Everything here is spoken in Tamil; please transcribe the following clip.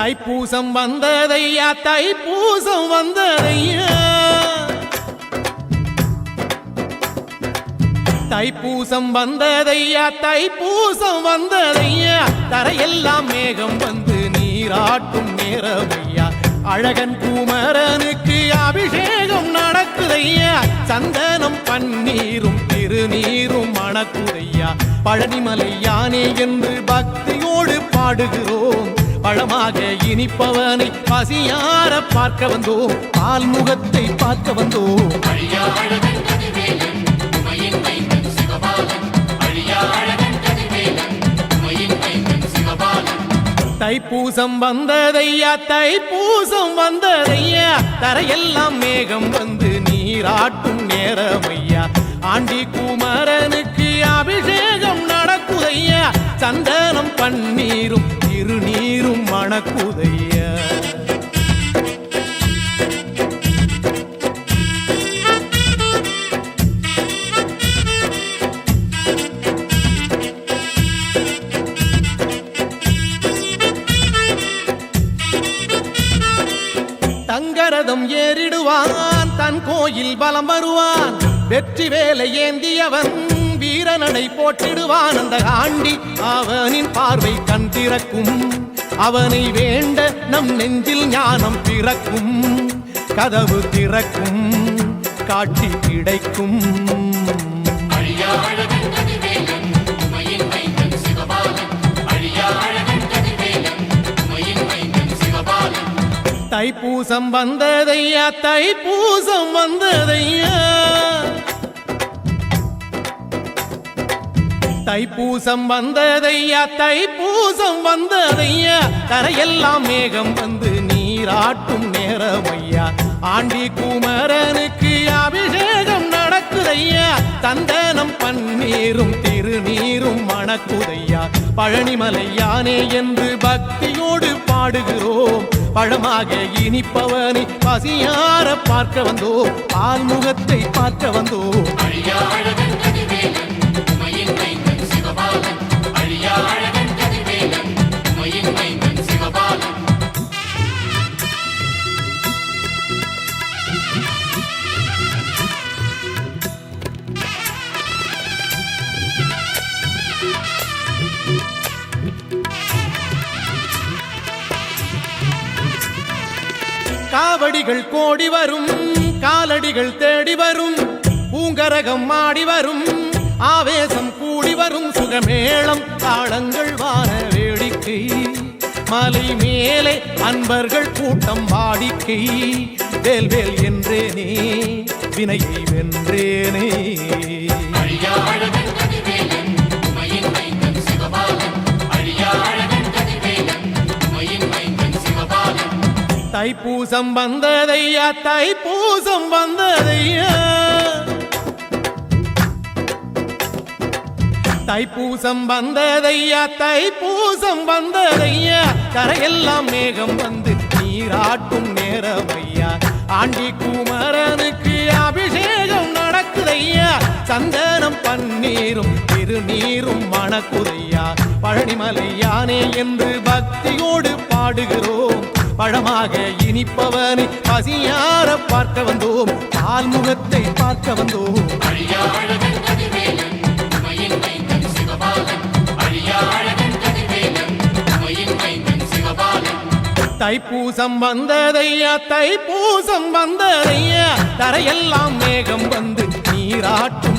தைப்பூசம் வந்ததையா தைப்பூசம் வந்ததையா தைப்பூசம் வந்ததையா தைப்பூசம் வந்ததையா தரையெல்லாம் மேகம் வந்து நீராட்டும் நேரமையா அழகன் குமரனுக்கு அபிஷேகம் நடக்குதையா சந்தனம் பன்னீரும் திருநீரும் மணக்குதையா பழனிமலை யானே என்று பக்தியோடு பாடுகிறோம் பழமாக இனிப்பவனை பசியார பார்க்க வந்தோம் பால்முகத்தை பார்க்க வந்தோம் தைப்பூசம் வந்ததையா தைப்பூசம் வந்ததையா தரையெல்லாம் மேகம் வந்து நீராட்டும் நேரமையா ஆண்டி குமரனுக்கு அபிஷேகம் நடக்குதையா சந்தனம் பன்னீரும் திருநீரும் மணக்குதையா தங்கரதம் ஏறிடுவான் தன் கோயில் பலம் வருவான் வெற்றி வேலை ஏந்தியவன் வீரனடை போட்டிடுவான் அந்த ஆண்டி அவனின் பார்வை கண் திறக்கும் அவனை வேண்ட நம் நெஞ்சில் ஞானம் பிறக்கும் கதவு திறக்கும் காட்சி கிடைக்கும் தைப்பூசம் வந்ததையா தைப்பூசம் வந்ததையா தைப்பூசம் வந்ததையா தைப்பூசம் வந்ததையா தரையெல்லாம் மேகம் வந்து நீராட்டும் நேரமையா ஆண்டி குமரனுக்கு அபிஷேகம் நடக்குதையா சந்தனம் பன்னீரும் திருநீரும் மணக்குதையா பழனிமலை யானே என்று பக்தியோடு பாடுகிறோம் பழமாக இனிப்பவனை பசியார பார்க்க வந்தோம் ஆல்முகத்தை பார்க்க வந்தோம் காவடிகள் கோடி வரும் காலடிகள் தேடி வரும் பூங்கரகம் ஆடி வரும் ஆவேசம் கூடி வரும் சுகமேளம் தாளங்கள் வான வேடிக்கை மலை மேலே அன்பர்கள் கூட்டம் வாடிக்கை வேல்வேல் என்றேனே வினையை வென்றேனே தைப்பூசம் வந்ததையா தைப்பூசம் வந்ததையா தைப்பூசம் வந்ததையா தைப்பூசம் வந்ததையா கரையெல்லாம் மேகம் வந்து நீராட்டும் நேரமையா ஆண்டி குமரனுக்கு அபிஷேகம் நடக்குதையா சந்தனம் பன்னீரும் திருநீரும் மணக்குதையா பழனிமலை யானே என்று பக்தியோடு பாடுகிறோம் பழமாக இனிப்பவனை பசியார பார்க்க வந்தோம் ஆல்முகத்தை பார்க்க வந்தோம் தைப்பூசம் வந்ததையா தைப்பூசம் வந்ததையா தரையெல்லாம் மேகம் வந்து நீராட்டும்